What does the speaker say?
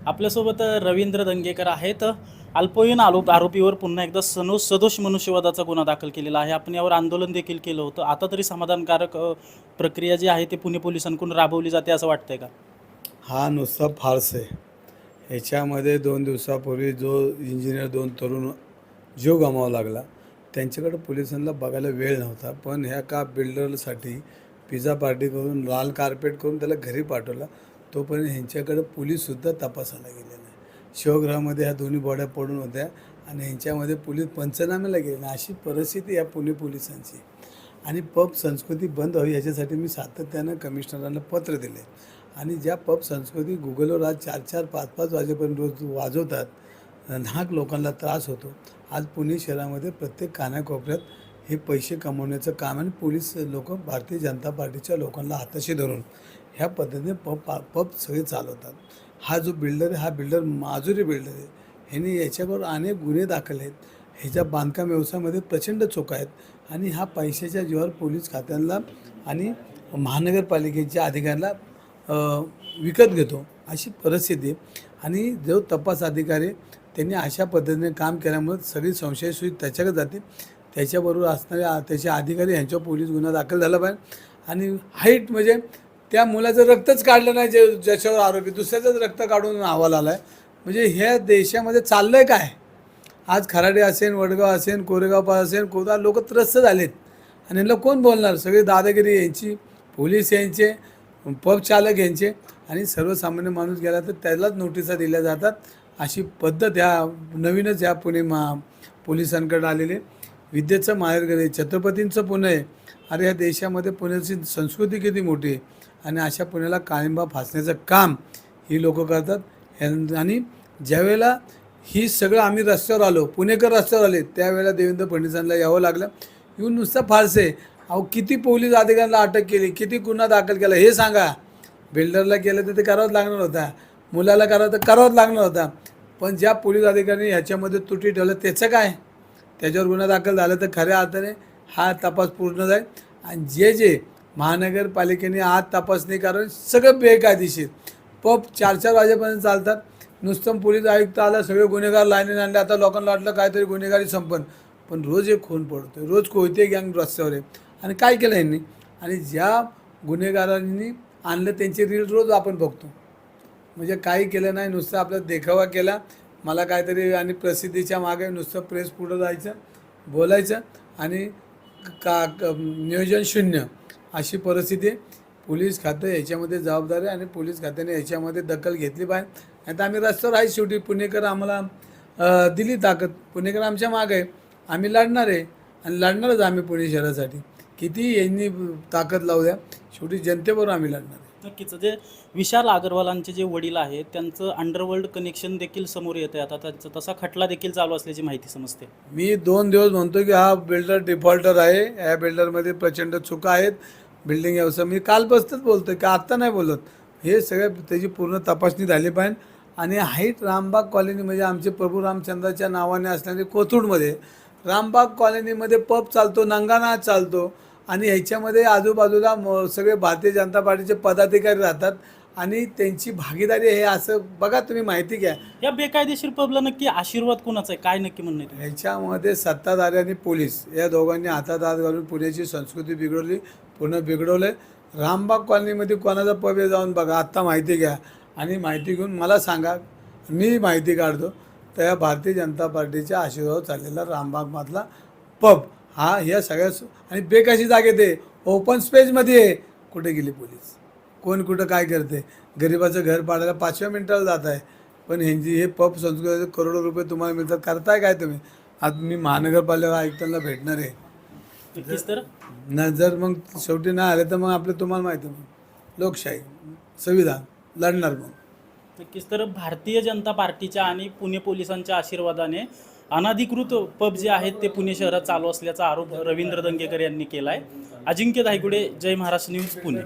आपल्यासोबत रवींद्र दंगेकर आहेत. अल्पवयीन आरोपीवर पुन्हा एकदा सदोष मनुष्यवधाचा गुन्हा दाखल केलेला आहे. आपण यावर आंदोलन देखील केलं होतं. आता तरी समाधानकारक प्रक्रिया जी आहे ती पुणे पोलिसांकडून राबवली जाते असं वाटतंय का? हा नुसता फार्स आहे. ह्याच्यामध्ये 2 दिवसापूर्वी जो इंजिनियर 2 तरुण जीव गमावा लागला, त्यांच्याकडे पोलिसांना बघायला वेळ नव्हता. पण ह्या का बिल्डरसाठी पिझ्झा पार्टी करून लाल कार्पेट करून त्याला घरी पाठवला. तोपर्यंत ह्यांच्याकडे पोलीससुद्धा तपासायला गेले नाही. शिवगृहामध्ये ह्या दोन्ही बॉड्या पडून होत्या आणि ह्यांच्यामध्ये पोलीस पंचनाम्याला गेले नाही. अशी परिस्थिती या पुणे पोलिसांची. आणि पब संस्कृती बंद व्हावी याच्यासाठी मी सातत्यानं कमिशनरांना पत्र दिले. आणि ज्या पब संस्कृती गुगलवर आज 4-4, 5-5 वाजेपर्यंत रोज वाजवतात, नाहक लोकांना त्रास होतो. आज पुणे शहरामध्ये प्रत्येक कानाकोपऱ्यात हे पैसे कमवण्याचं काम आणि पोलीस लोक भारतीय जनता पार्टीच्या लोकांना हाताशी धरून ह्या पद्धतीने पब सगळे चालवतात. हा जो बिल्डर आहे, हा बिल्डर माजुरी बिल्डर आहे. ह्याने याच्यावर अनेक गुन्हे दाखल आहेत. ह्याच्या बांधकाम व्यवसायामध्ये प्रचंड चोखा आहेत आणि हा पैशाच्या जीवावर पोलीस खात्यांना आणि महानगरपालिकेच्या अधिकाऱ्यांना विकत घेतो, अशी परिस्थिती आहे. आणि जो तपास अधिकारी त्यांनी अशा पद्धतीने काम केल्यामुळे सगळी संशयसूची त्याच्याकडे जाते. त्याच्याबरोबर असणारे त्याचे अधिकारी यांच्यावर पोलीस गुन्हा दाखल झाला पाहिजे. आणि हाईट म्हणजे त्या मुलाचं रक्तच काढलं नाही, ज्याच्यावर आरोपी दुसऱ्याचंच रक्त काढून अहवाल आला आहे. म्हणजे ह्या देशामध्ये चाललं आहे काय? आज खराडे असेल, वडगाव असेल, कोरेगाव असेल, कोदा लोक त्रस्त झालेत. आणि यांना कोण बोलणार? सगळी दादागिरी यांची, पोलीस यांचे, पब चालक यांचे. आणि सर्वसामान्य माणूस गेला तर त्यालाच नोटिसा दिल्या जातात. अशी पद्धत ह्या नवीनच ह्या पुणे पोलिसांकडे आलेले. विद्येचं माहेरघर आहे, छत्रपतींचं पुणे आहे. अरे ह्या देशामध्ये पुण्याची संस्कृती किती मोठी आहे. आणि अशा पुण्याला काळिंबा फासण्याचं काम ही लोक करतात. आणि ज्यावेळेला ही सगळं आम्ही रस्त्यावर आलो, पुणेकर रस्त्यावर आले, त्यावेळेला देवेंद्र फडणवीसांना यावं लागलं. येऊन नुसतं फारसे आहे. अहो किती पोलीस अधिकाऱ्यांना अटक केली, किती गुन्हा दाखल केला हे सांगा. बिल्डरला केलं तर ते करावंच लागणार होता, मुलाला करावं तर करावंच लागणार होता. पण ज्या पोलीस अधिकाऱ्यांनी ह्याच्यामध्ये त्रुटी ठेवलं त्याचं काय? त्याच्यावर गुन्हा दाखल झाला तर खऱ्या अर्थाने हा तपास पूर्ण जाईल. आणि जे महानगरपालिकेने आज तपासणी कारण सगळं बेकायदेशीर पब 4-4 वाजेपर्यंत चालतात. नुसतं पोलीस आयुक्त आला, सगळे गुन्हेगार लाईनीने आणले. आता लोकांना वाटलं काहीतरी गुन्हेगारी संपन, पण रोज एक खून पडतो, रोज कोयते गँग रस्त्यावर आहे. आणि काय केलं यांनी? आणि ज्या गुन्हेगारांनी आणलं त्यांची रील रोज आपण बघतो. म्हणजे काही केलं नाही, नुसतं आपला देखावा केला, मला काहीतरी. आणि प्रसिद्धीच्या मागे नुसतं प्रेस पुढं जायचं, बोलायचं आणि नियोजन शून्य अशी परिस्थिती आहे. पोलीस खातं याच्यामध्ये जबाबदार आहे आणि पोलीस खात्याने याच्यामध्ये दखल घेतली पाहिजे. नाही तर आम्ही रस्त्यावर आहे. शेवटी पुणेकर आम्हाला दिली ताकद, पुणेकर आमच्या मागे आहे, आम्ही लढणार आहे आणि लढणारच आम्ही पुणे शहरासाठी. किती यांनी ताकद लावू द्या, शेवटी जनतेबरोबर आम्ही लढणार आहे. नक्कीच. जे विशाल अग्रवालांचे जे वडील आहेत त्यांचं अंडरवर्ल्ड कनेक्शन देखील समोर येतं आहे. आता त्यांचा तसा खटला देखील चालू असल्याची माहिती समजते. मी 2 दिवस म्हणतो की हा बिल्डर डिफॉल्टर आहे, या बिल्डरमध्ये प्रचंड चुका आहेत. बिल्डिंग व्यवसाय मी कालपासूनच बोलतो आहे, की आत्ता नाही बोलत. हे सगळ्या त्याची पूर्ण तपासणी झाली पाहिजे. आणि हाईट रामबाग कॉलनी म्हणजे आमचे प्रभू रामचंद्राच्या नावाने असणारे कोथरूडमध्ये रामबाग कॉलनीमध्ये पब चालतो, नंगानाच चालतो. आणि ह्याच्यामध्ये आजूबाजूला सगळे भारतीय जनता पार्टीचे पदाधिकारी राहतात आणि त्यांची भागीदारी आहे. असं बघा, तुम्ही माहिती घ्या. या बेकायदेशीर पबला नक्की आशीर्वाद कोणाचा आहे, काय नक्की म्हणणं आहे? ह्याच्यामध्ये सत्ताधारी आणि पोलीस या दोघांनी हातात हात घालून पुण्याची संस्कृती बिघडवली, पुणे बिघडवलं आहे. रामबाग कॉलनीमध्ये कोणाचा पब आहे जाऊन बघा, आत्ता माहिती घ्या. आणि माहिती घेऊन मला सांगा, मी माहिती काढतो. तर या भारतीय जनता पार्टीच्या आशीर्वादावर चाललेला रामबागमधला पब हा ह्या सगळ्या आणि बेकाशी जागेत आहे, ओपन स्पेसमध्ये आहे. कुठे गेली पोलीस? कोण कुठं काय करते? गरिबाचं घर पाडायला 5व्या मिनिटाला जात आहे. पण ह्यांची हे पब संस्कृती करोडो रुपये तुम्हाला मिळतात, करताय काय तुम्ही? आज मी महानगरपालिका आयुक्तांना भेटणार आहे. नक्कीच. तर न जर मग शेवटी नाही आले तर मग आपलं तुम्हाला माहिती आहे, मग लोकशाही संविधान लढणार मग. नक्कीच. तर भारतीय जनता पार्टीच्या आणि पुणे पोलिसांच्या आशीर्वादाने अनधिकृत पब जे आहेत ते पुणे शहरात चालू असल्याचा आरोप रवींद्र दंगेकर यांनी केला आहे. अजिंक्य धायगुडे, जय महाराष्ट्र न्यूज, पुणे.